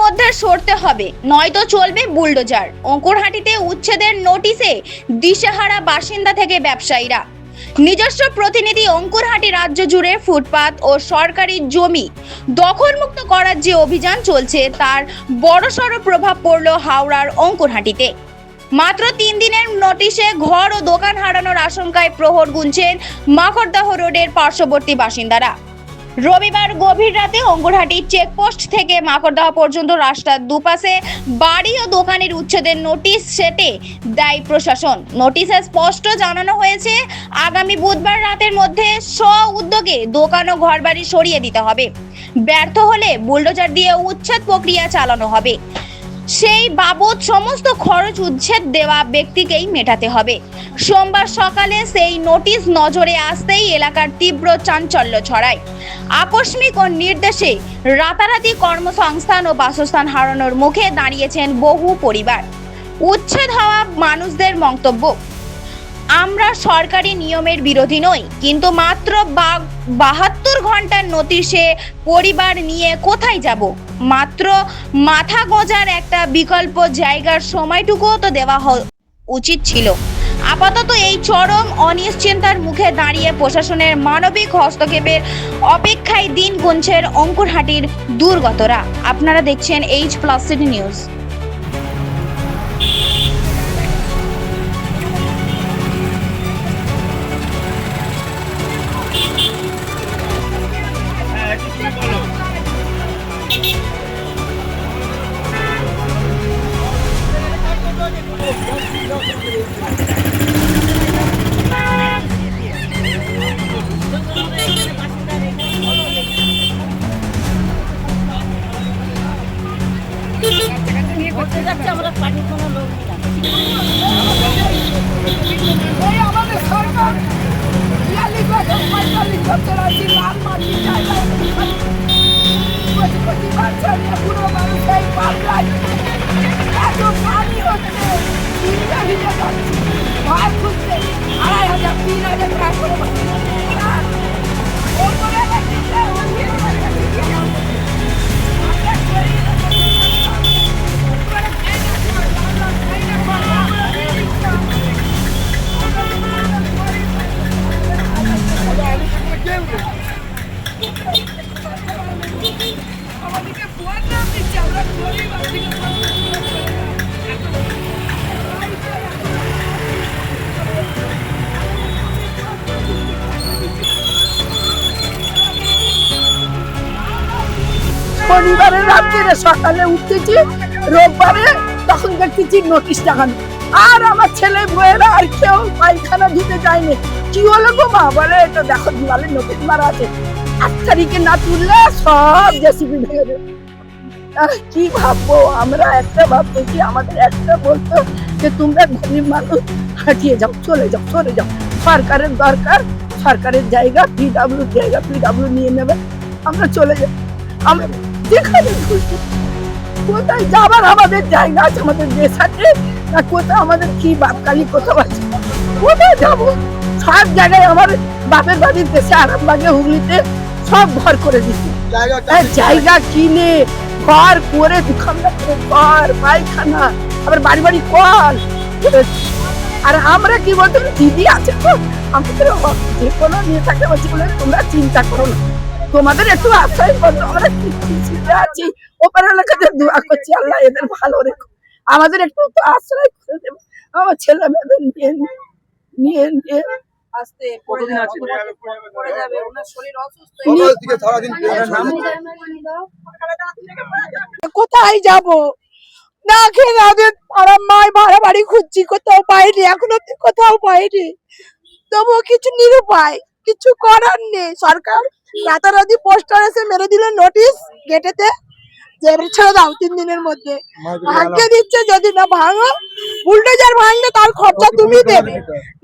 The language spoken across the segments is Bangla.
মধ্যে সরতে হবে, নয়তো চলবে বুলডোজার। অঙ্কুরহাটিতে উচ্ছেদের নোটিশে দিশেহারা বাসিন্দা থেকে ব্যবসায়ীরা। নিজস্ব প্রতিনিধি। অঙ্কুরহাটি রাজ্য জুড়ে ফুটপাত ও সরকারি জমি দখলমুক্ত করার যে অভিযান চলছে তার বড়সড় প্রভাব পড়ল হাওড়ার অঙ্কুরহাটিতে। মাত্র 3 দিনের নোটিশে ঘর ও দোকান হারানোর আশঙ্কায় প্রহর গুনছেন মাকড়দহ রোডের পার্শ্ববর্তী বাসিন্দারা। রবিবার গভীর রাতে অঙ্কুরহাটি চেকপোস্ট থেকে মাকড়দহ পর্যন্ত রাস্তার দুপাশে বাড়ি ও দোকানের উচ্ছেদের নোটিশ সেটে দেয় প্রশাসন। নোটিশে স্পষ্ট জানানো হয়েছে, আগামী বুধবার রাতের মধ্যে উদ্যোগে দোকান ও ঘরবাড়ি সরিয়ে দিতে হবে। ব্যর্থ হলে বুলডোজার দিয়ে উচ্ছেদ প্রক্রিয়া চালানো হবে। সেই বাবদ সমস্ত খরচ উচ্ছেদ দেওয়া ব্যক্তিকেই মেটাতে হবে। সোমবার সকালে সেই নোটিশ নজরে আসতেই এলাকার তীব্র চাঞ্চল্য ছড়ায়। আকস্মিক ও নির্দেশে রাতারাতি কর্মসংস্থান ও বাসস্থান হারানোর মুখে দাঁড়িয়েছেন বহু পরিবার। উচ্ছেদ হওয়া মানুষদের মন্তব্য, আমরা সরকারি নিয়মের বিরোধী নই, কিন্তু মাত্র 72 ঘন্টার নোটিশে পরিবার নিয়ে কোথায় যাব? মাত্র মাথা গোঁজার একটা বিকল্প জায়গার সময়টুকুও তো দেওয়া উচিত ছিল। আপাতত এই চরম অনিশ্চিন্তার মুখে দাঁড়িয়ে প্রশাসনের মানবিক হস্তক্ষেপের অপেক্ষায় দিন গুনছেন অঙ্কুরহাটির দুর্গতরা। আপনারা দেখছেন H+ সিটি নিউজ। করতে যাচ্ছে আমরা পার্টির কোনো লোক আমাদের সরকার ৪০ বছর ৪৫ বছর আছে লাল মাটি জায়গায় কোটি বাচ্চা নিয়ে পুরো মানুষ এই পাল্লায় এত পানি হচ্ছে ভিজে ভিজে যাচ্ছে ঘর খুঁজছে ২৫০০ ৩০০০ টাকা করে ওপরে আমাদেরকে ফোন নাম দিচ্ছে আমরা গরিব শনিবারের রাত্রে সকালে উঠতেছি, রোববারে তখন দেখতেছি নোটিশ টাকানো। আর আমার ছেলে মেয়েরা আর কেউ পায়খানা ধুতে যায়নি। কি হলো গো মা? বলে এটা দেখো দিওয়ালে নোটিশ মারা আছে, 8 তারিখে না তুললে সব জেসিবি ভেঙে দেবে। কি ভাববো আমরা? একটা ভাবতেছি, আমাদের একটা বলতো যে তোমরা গরিব মানুষ হাঁটিয়ে যাও, চলে যাও, চলে যাও। সরকারের দরকার, সরকারের জায়গা পিডাব্লিউ নিয়ে নেবে, আমরা চলে যাই। আমরা যেখানে খুশি, কোথায় যাবার আমাদের জায়গা আছে, আমাদের দেশ আছে না? কোথায় আমাদের কি বাপকালি কোথাও আছে? কোথায় যাবো? সব জায়গায় আমার বাপের বাড়ির দেশে আরামবাগে হুগলিতে সব ঘর করে দিচ্ছে, জায়গা কিনে ঘর করে দোকানদার করে ঘর পায়খানা আবার বাড়ি বাড়ি কল। আর আমরা কি বলতো, দিদি আছে তো আমাদের যে কোনো নিয়ে থাকে বলে তোমরা চিন্তা করো না, তোমাদের একটু আশ্রয় করো, আমরা খুশিতে আছি। ওপর এলাকাতে দোয়া করছি আল্লাহ এদের ভালো রেখো, আমাদের একটু আশ্রয় করে দেবে। আমার ছেলে মেয়েদের নিয়ে আসতে কোথায় যাব? না খেয়ে আমাদের মায় ভাড়া বাড়ি খুঁজছি, কোথাও পাইনি, এখনো কোথাও পাইনি। তবুও কিছু নিরুপায়, কিছু করার নেই। সরকার রাতারাতি পোস্টার এসে মেরে দিল নোটিশ গেটেতে, যে ছেড়ে দাও 3 দিনের মধ্যে। ভাগ্যে দিচ্ছে যদি না ভাঙো, বুলডোজার ভাঙলে তার খরচা তুমি দেবে।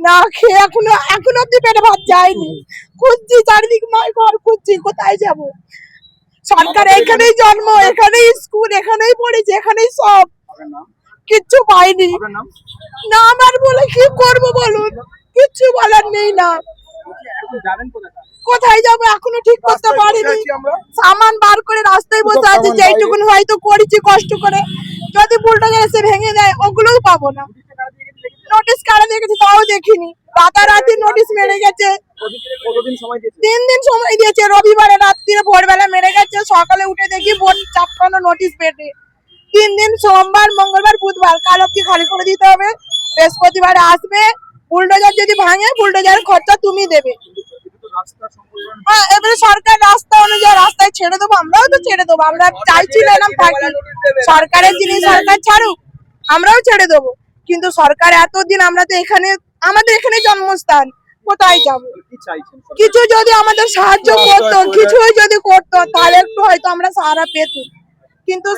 না খেয়ে এখনো অব্দি পেটে ভাত যায়নি। খুঁজছি চারিদিক, মায় ঘর খুঁজছি, কোথায় যাব? সরকার এখানেই জন্ম, এখানেই স্কুল, এখানেই পড়েছে, এখানেই সব, কিচ্ছু পাইনি। না আমার বলে কি করবো বলুন, কিচ্ছু বলার নেই। না কোথায় যাবো এখনো ঠিক করতে পারিনি। সামান বার করে রাস্তায় বসে আছি, যেইটুকুন হয়তো করেছি কষ্ট করে। যদি বুলডোজার এসে ভেঙে দেয় ওগুলোও পাবো না। নোটিশ কারা দেখেছি তাও দেখিনি, রাতারাতি নোটিশ মেরে গেছে। 3 দিন সময় দিয়েছে, রবিবারে রাত্রিরে ভোরবেলা মেরে গেছে, সকালে উঠে দেখি ভোর চাপকানো নোটিশ পেটে। 3 দিন সোমবার মঙ্গলবার বুধবার কাল অব্দি খালি করে দিতে হবে, বৃহস্পতিবারে আসবে। বুলডোজার যদি ভাঙে বুলডোজারের খরচা তুমি দেবে। হ্যাঁ, এবারে সরকার রাস্তা অনুযায়ী রাস্তায় ছেড়ে দেবো, আমরাও তো ছেড়ে দেবো। আমরা চাইছি না এরকম থাকি, সরকারের জিনিস সরকার ছাড়ুক, আমরাও ছেড়ে দেবো। কিন্তু সরকার এতদিন, আমরা তো এখানে, আমাদের এখানে জন্মস্থান, কোথায় যাব? কিছু যদি আমাদের সাহায্য করতো, কিছু যদি করতো তাহলে একটু হয়তো আমরা সাহারা পেতাম। কিন্তু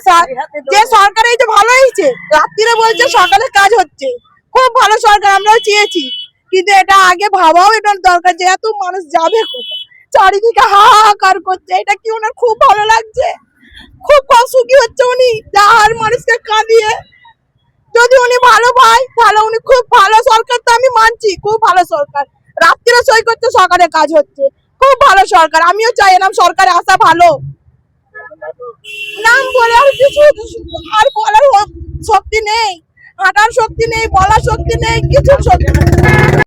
যে সরকার এই যে ভালো হয়েছে, রাত্রিরে বলছে সকালে কাজ হচ্ছে, খুব ভালো সরকার, আমরাও চেয়েছি। কিন্তু এটা আগে ভাবাও এটা দরকার যে এত মানুষ যাবে কোথায়, চারিদিকে হাহাকার করছে, এটা কি ওনার খুব ভালো লাগছে? খুব সুখী হচ্ছে উনি, যার মানুষকে কাঁদিয়ে। যদি উনি ভালো পায় তাহলে উনি খুব ভালো সরকার, তো আমি মানছি খুব ভালো সরকার। রাত্রিরে সই করতে সকালে কাজ হচ্ছে, খুব ভালো সরকার। আমিও চাই এরকম সরকারে আসা ভালো। নাম বলে আর কিছু আর বলার শক্তি নেই, হাঁটার শক্তি নেই, বলার শক্তি নেই, কিছু শক্তি নেই।